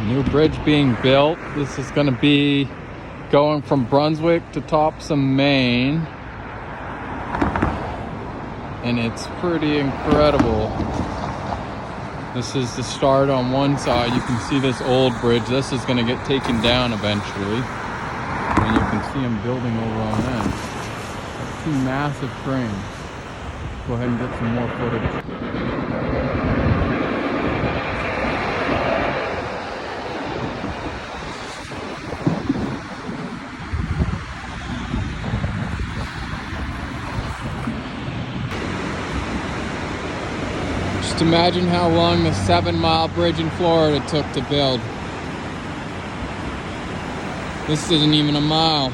New bridge being built. This is going to be going from Brunswick to Topsham, Maine. And it's pretty incredible. This is the start on one side. You can see this old bridge. This is going to get taken down eventually. And you can see them building over on that. Two massive cranes. Go ahead and get some more footage. Just imagine how long the 7-mile bridge in Florida took to build. This isn't even a mile.